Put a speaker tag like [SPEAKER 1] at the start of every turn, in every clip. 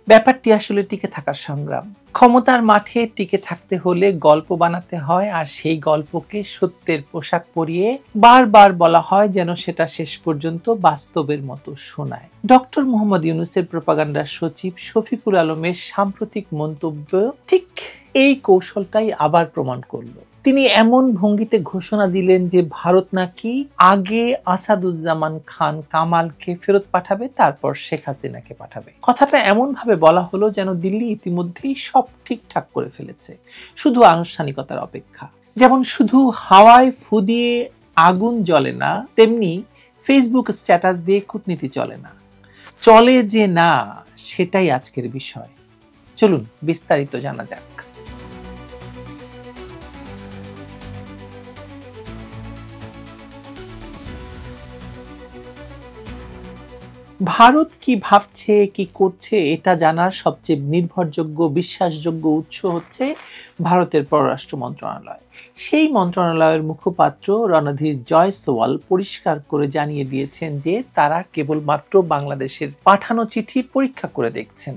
[SPEAKER 1] ব্যাপারটি আসলে টিকে থাকার সংগ্রাম। ক্ষমতার মাঠে টিকে থাকতে হলে গল্প বানাতে হয়, আর সেই গল্পকে সত্যের পোশাক পরিয়ে বারবার বলা হয় যেন সেটা শেষ পর্যন্ত বাস্তবের মতো শোনায়। ডক্টর মোহাম্মদ ইউনূসের প্রোপাগান্ডার সচিব শফিকুল আলমের সাম্প্রতিক মন্তব্য ঠিক এই কৌশলটাই আবার প্রমাণ করল। তিনি এমন ভঙ্গিতে ঘোষণা দিলেন যে ভারত নাকি আগে আসাদুজ্জামান খান কামালকে ফেরত পাঠাবে, তারপর শেখ হাসিনাকে পাঠাবে। কথাটা এমন ভাবে বলা হলো যেন দিল্লি ইতিমধ্যেই সব ঠিকঠাক করে ফেলেছে, শুধু আনুষ্ঠানিকতার অপেক্ষা। যেমন শুধু হাওয়ায় ফু দিয়ে আগুন জ্বলে না, তেমনি ফেসবুক স্ট্যাটাস দিয়ে কূটনীতি চলে না। চলে যে না, সেটাই আজকের বিষয়। চলুন বিস্তারিত জানা যাক। ভারত কি ভাবছে, কি করছে, এটা জানার সবচেয়ে নির্ভরযোগ্য, বিশ্বাসযোগ্য উৎস হচ্ছে ভারতের পররাষ্ট্র মন্ত্রণালয়। সেই মন্ত্রণালয়ের মুখপাত্র রণধীর জয়সওয়াল পরিষ্কার করে জানিয়ে দিয়েছেন যে তারা কেবলমাত্র বাংলাদেশের পাঠানো চিঠি পরীক্ষা করে দেখছেন।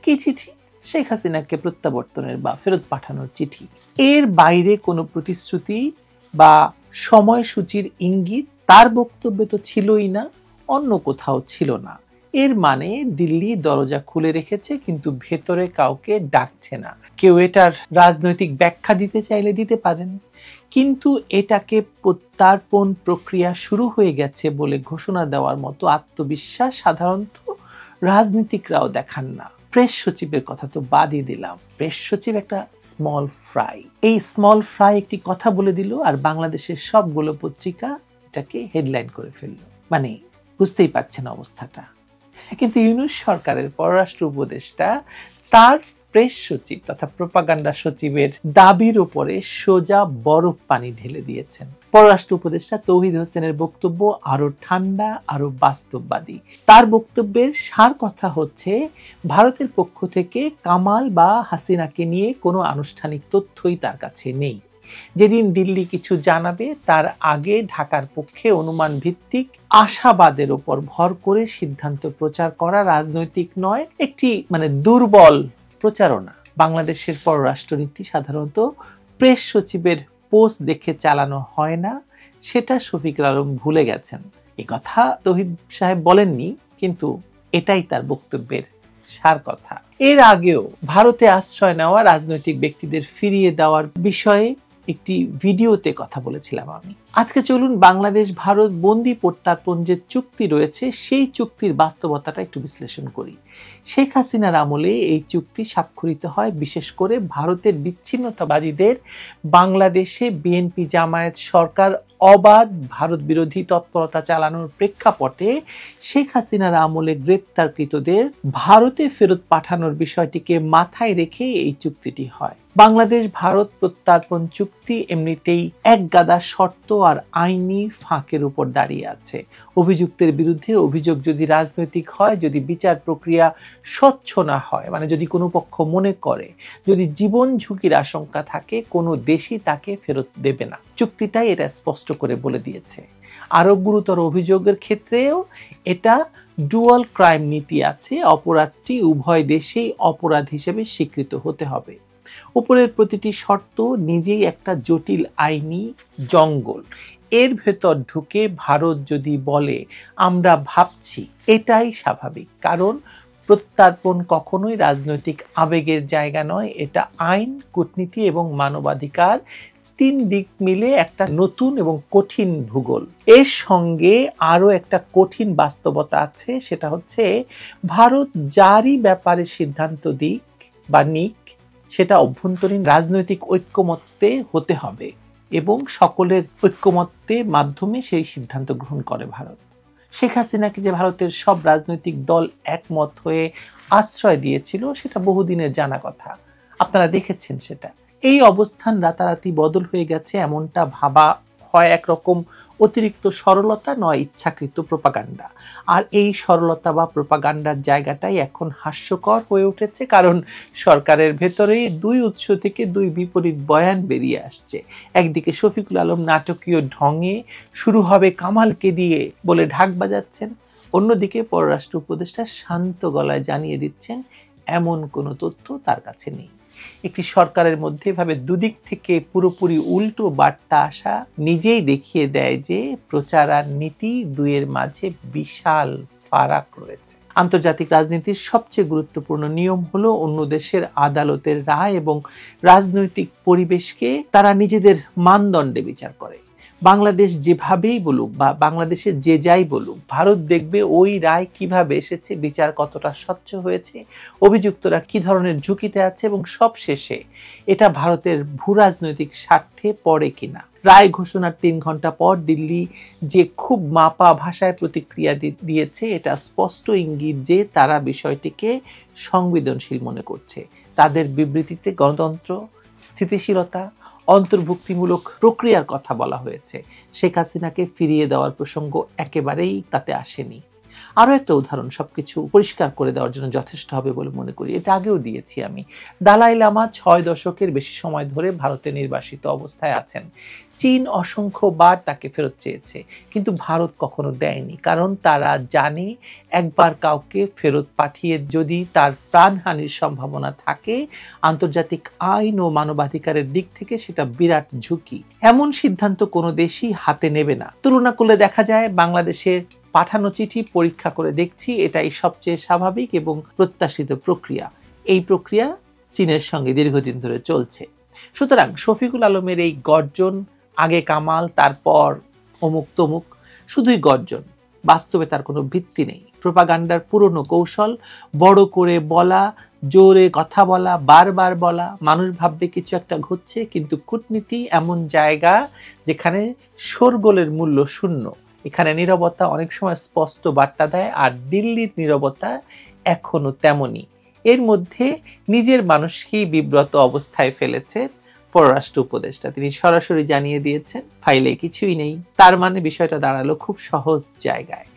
[SPEAKER 1] কি চিঠি? শেখ হাসিনাকে প্রত্যাবর্তনের বা ফেরত পাঠানোর চিঠি। এর বাইরে কোনো প্রতিশ্রুতি বা সময়সূচির ইঙ্গিত তার বক্তব্যে তো ছিলই না, অন্য কোথাও ছিল না। এর মানে দিল্লি দরজা খুলে রেখেছে, কিন্তু ভেতরে কাউকে ডাকছে না। কেউ এটার রাজনৈতিক ব্যাখ্যা দিতে চাইলে দিতে পারেন, কিন্তু এটাকে প্রত্যার্পণ প্রক্রিয়া শুরু হয়ে গেছে বলে ঘোষণা দেওয়ার মতো আত্মবিশ্বাস সাধারণত রাজনীতিকরাও দেখান না। প্রেস সচিবের কথা তো বাদই দিলাম, প্রেস সচিব একটা স্মল ফ্রাই। এই স্মল ফ্রাই একটি কথা বলে দিল, আর বাংলাদেশের সবগুলো পত্রিকা এটাকে হেডলাইন করে ফেললো। মানে বুঝতেই পারছেন অবস্থাটা। কিন্তু ইউনূস সরকারের পররাষ্ট্র উপদেষ্টা তার প্রেস সচিব তথা প্রোপাগান্ডা সচিবের দাবির উপরে সোজা বরফ পানি ঢেলে দিয়েছেন। পররাষ্ট্র উপদেষ্টা তৌহিদ হোসেনের বক্তব্য আরো ঠান্ডা, আরো বাস্তববাদী। তার বক্তব্যের সার কথা হচ্ছে, ভারতের পক্ষ থেকে কামাল বা হাসিনাকে নিয়ে কোনো আনুষ্ঠানিক তথ্যই তার কাছে নেই। যেদিন দিল্লি কিছু জানাবে তার আগে ঢাকার পক্ষে অনুমান ভিত্তিক আশাবাদের উপর ভর করে সিদ্ধান্ত প্রচার করা রাজনৈতিক নয়, একটি দুর্বল প্রচারণা। বাংলাদেশের পররাষ্ট্রনীতি সাধারণত প্রেস সচিবের পোস্ট দেখে চালানো হয় না, সেটা শফিকুল আলম ভুলে গেছেন। এ কথা তৌহিদ সাহেব বলেননি, কিন্তু এটাই তার বক্তব্যের সার কথা। এর আগেও ভারতে আশ্রয় নেওয়া রাজনৈতিক ব্যক্তিদের ফিরিয়ে দেওয়ার বিষয়ে একটি ভিডিওতে কথা বলেছিলাম আমি। আজকে চলুন বাংলাদেশ ভারত বন্দি প্রত্যার্পণ যে চুক্তি রয়েছে সেই চুক্তির বাস্তবতাটা একটু বিশ্লেষণ করি। শেখ হাসিনার আমলে এই চুক্তি স্বাক্ষরিত হয় বিশেষ করে ভারতের বিচ্ছিন্নতাবাদীদের বাংলাদেশে বিএনপি জামায়াত সরকার অবাধ ভারত বিরোধী তৎপরতা চালানোর প্রেক্ষাপটে শেখ হাসিনার আমলে গ্রেপ্তারকৃতদের ভারতে ফেরত পাঠানোর বিষয়টিকে মাথায় রেখে এই চুক্তিটি হয়। বাংলাদেশ ভারত প্রত্যার্পণ চুক্তি এমনিতেই এক গাদা শর্ত আর আইনি ফাঁকের উপর দাঁড়িয়ে আছে। অভিযুক্তের বিরুদ্ধে অভিযোগ যদি রাজনৈতিক হয়, যদি বিচার প্রক্রিয়া স্বচ্ছ না হয়, যদি কোনো পক্ষ মনে করে যদি জীবন ঝুঁকির আশঙ্কা থাকে, কোনো দেশই তাকে ফেরত দেবে না। চুক্তিটাই এটা স্পষ্ট করে বলে দিয়েছে। আরো গুরুতর অভিযোগের ক্ষেত্রেও এটা ডুয়াল ক্রাইম নীতি আছে, অপরাধটি উভয় দেশেই অপরাধ হিসেবে স্বীকৃত হতে হবে। উপরের প্রতিটি শর্ত নিজেই একটা জটিল আইনি জঙ্গল। এর ভেতর ঢুকে ভারত যদি বলে আমরা ভাবছি, এটাই স্বাভাবিক, কারণ প্রত্যার্পণ কখনোই রাজনৈতিক আবেগের জায়গা নয়, এটা আইন, কূটনীতি এবং মানবাধিকার তিন দিক মিলে একটা নতুন এবং কঠিন ভূগোল। এর সঙ্গে আরো একটা কঠিন বাস্তবতা আছে, সেটা হচ্ছে ভারত যারই ব্যাপারে সিদ্ধান্ত দিক বা নিক, সেটা অভ্যন্তরীণ রাজনৈতিক ঐক্যমত্যে হতে হবে এবং সকলের ঐক্যমত্যের মাধ্যমে সেই সিদ্ধান্ত গ্রহণ করে ভারত। শেখ হাসিনাকে যে ভারতের সব রাজনৈতিক দল একমত হয়ে আশ্রয় দিয়েছিল, সেটা বহুদিনের জানা কথা, আপনারা দেখেছেন সেটা। এই অবস্থান রাতারাতি বদল হয়ে গেছে এমনটা ভাবা হয় একরকম অতিরিক্ত সরলতা, নয় ইচ্ছাকৃত প্রোপাগান্ডা। আর এই সরলতা বা প্রোপাগান্ডার জায়গাটাই এখন হাস্যকর হয়ে উঠেছে, কারণ সরকারের ভেতরে দুই উৎস থেকে দুই বিপরীত বয়ান বেরিয়ে আসছে। একদিকে শফিকুল আলম নাটকীয় ঢঙে শুরু হবে কামালকে দিয়ে বলে ঢাক বাজাচ্ছেন, অন্যদিকে পররাষ্ট্র উপদেষ্টা শান্ত গলায় জানিয়ে দিচ্ছেন এমন কোনো তথ্য তার কাছে নেই। একটি সরকারের মধ্যে এভাবে দুদিক থেকে পুরোপুরি উল্টো বার্তা আসা নিজেই দেখিয়ে দেয় যে প্রচার আর নীতি দুইয়ের মাঝে বিশাল ফারাক রয়েছে। আন্তর্জাতিক রাজনীতির সবচেয়ে গুরুত্বপূর্ণ নিয়ম হলো অন্য দেশের আদালতের রায় এবং রাজনৈতিক পরিবেশকে তারা নিজেদের মানদণ্ডে বিচার করে। বাংলাদেশ যেভাবেই বলুক বা বাংলাদেশে যে যাই বলুক, ভারত দেখবে ওই রায় কিভাবে এসেছে, বিচার কতটা স্বচ্ছ হয়েছে, অভিযুক্তরা কি ধরনের ঝুঁকিতে আছে এবং সব শেষে এটা ভারতের ভূরাজনৈতিক স্বার্থে পড়ে কিনা। রায় ঘোষণার 3 ঘন্টা পর দিল্লি যে খুব মাপা ভাষায় প্রতিক্রিয়া দিয়েছে, এটা স্পষ্ট ইঙ্গিত যে তারা বিষয়টিকে সংবেদনশীল মনে করছে। তাদের বিবৃতিতে গণতন্ত্র, স্থিতিশীলতা, অন্তর্ভুক্তিমূলক প্রক্রিয়ার কথা বলা হয়েছে। শেখ হাসিনাকে ফিরিয়ে দেওয়ার প্রসঙ্গ একেবারেই তাতে আসেনি। আরও একটা উদাহরণ সবকিছু পরিষ্কার করে দেওয়ার জন্য যথেষ্ট হবে বলে মনে করি, এটা আগেও দিয়েছি আমি। দালাই লামা 6 দশকের বেশি সময় ধরে ভারতে নির্বাসিত অবস্থায় আছেন। চীন অসংখ্যবার তাকে ফেরত চেয়েছে, কিন্তু ভারত কখনো দেয়নি, কারণ তারা জানে একবার কাউকে ফেরত পাঠিয়ে যদি তার প্রাণহানির সম্ভাবনা থাকে, আন্তর্জাতিক আইন ও মানবাধিকারের দিক থেকে সেটা বিরাট ঝুঁকি। এমন সিদ্ধান্ত কোনো দেশই হাতে নেবে না। তুলনা করলে দেখা যায় বাংলাদেশের পাঠানো চিঠি পরীক্ষা করে দেখছি, এটাই সবচেয়ে স্বাভাবিক এবং প্রত্যাশিত প্রক্রিয়া। এই প্রক্রিয়া চীনের সঙ্গে দীর্ঘদিন ধরে চলছে। সুতরাং শফিকুল আলমের এই গর্জন, আগে কামাল তারপর অমুক তমুক, শুধুই গর্জন, বাস্তবে তার কোনো ভিত্তি নেই। প্রোপাগান্ডার পুরনো কৌশল, বড় করে বলা, জোরে কথা বলা, বারবার বলা, মানুষ ভাববে কিছু একটা ঘটছে, কিন্তু কূটনীতি এমন জায়গা যেখানে শোরগোলের মূল্য শূন্য। এখানে নীরবতা অনেক সময় স্পষ্ট বার্তা দেয়, আর দিল্লির নীরবতা এখনো তেমনই। এর মধ্যে নিজের মানুষকেই বিব্রত অবস্থায় ফেলেছে পররাষ্ট্র উপদেষ্টা। তিনি সরাসরি জানিয়ে দিয়েছেন ফাইলে কিছুই নেই। তার মানে বিষয়টা দাঁড়ালো খুব সহজ জায়গায়।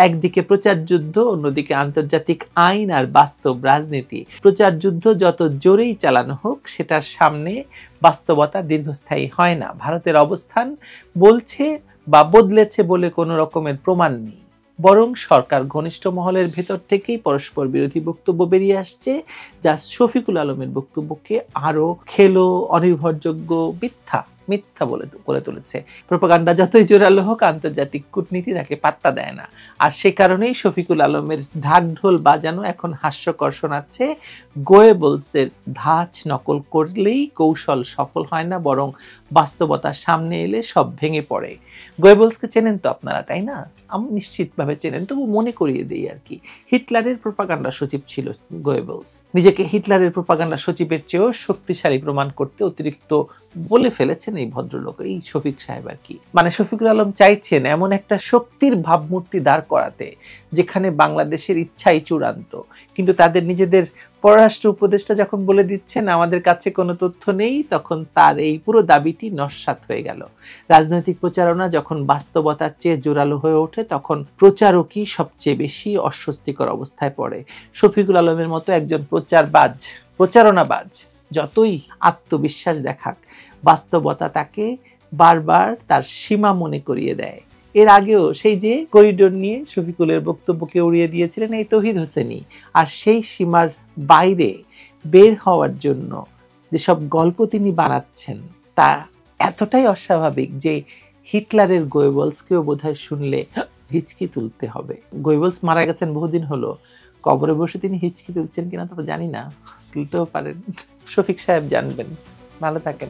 [SPEAKER 1] একদিকে প্রচার যুদ্ধ, অন্যদিকে আন্তর্জাতিক আইন আর বাস্তব রাজনীতি। প্রচার যুদ্ধ যত জোরেই চালানো হোক, সেটার সামনে বাস্তবতা দীর্ঘস্থায়ী হয় না। ভারতের অবস্থান বলছে বা বদলেছে বলে কোনো রকমের প্রমাণ নেই, বরং সরকার ঘনিষ্ঠ মহলের ভেতর থেকেই পরস্পর বিরোধী বক্তব্য বেরিয়ে আসছে, যা শফিকুল আলমের বক্তব্যকে আরো খেলো, অনির্ভরযোগ্য, মিথ্যা বলে তুলেছে। প্রোপাগান্ডা যতই জোরালো হোক, আন্তর্জাতিক কূটনীতি তাকে পাত্তা দেয় না। আর সে কারণেই শফিকুল আলমের ঢাকঢোল বাজানো এখন হাস্যকর শোনাচ্ছে। গোয়েবলসের ধাঁচ নকল করলেই কৌশল সফল হয় না, বরং বাস্তবতার সামনে এলে সব ভেঙে পড়ে। গোয়েবলসকে চেনেন তো আপনারা, তাই না? আমি নিশ্চিতভাবে চেনেন, তবু মনে করিয়ে দিই আর কি। হিটলারের প্রোপাগান্ডা সচিব ছিল গোয়েবলস। নিজেকে হিটলারের প্রোপাগান্ডা সচিবের চেয়েও শক্তিশালী প্রমাণ করতে অতিরিক্ত বলে ফেলেছেন এই ভদ্রলোক, এই শফিক সাহেব আর কি। মানে শফিকুল আলম চাইছেন এমন একটা শক্তির ভাবমূর্তি দাঁড় করাতে যেখানে বাংলাদেশের ইচ্ছাই চূড়ান্ত, কিন্তু তাদের নিজেদের পররাষ্ট্র উপদেষ্টা যখন বলে দিচ্ছেন আমাদের কাছে কোনো তথ্য নেই, তখন তার এই পুরো দাবিটি নস্যাৎ হয়ে গেল। রাজনৈতিক প্রচারণা যখন বাস্তবতার চেয়ে জোরালো হয়ে ওঠে, তখন প্রচারকই সবচেয়ে বেশি অস্বস্তিকর অবস্থায় পড়ে। শফিকুল আলমের মতো একজন প্রচারণাবাজ যতই আত্মবিশ্বাস দেখাক, বাস্তবতা তাকে বারবার তার সীমা মনে করিয়ে দেয়। এর আগেও সেই যে করিডোর নিয়ে শফিকুলের বক্তব্যকে উড়িয়ে দিয়েছিলেন এই তৌহিদ হোসেনি, আর সেই সীমার বাইরে বের হওয়ার জন্য যেসব গল্প তিনি বানাচ্ছেন তা এতটাই অস্বাভাবিক যে হিটলারের গোয়েবলসকেও বোধহয় শুনলে হিচকি তুলতে হবে। গোয়েবলস মারা গেছেন বহুদিন হলো, কবরে বসে তিনি হিচকি তুলছেন কিনা তা তো জানি না, তুলতেও পারেন। শফিক সাহেব জানবেন। ভালো থাকেন।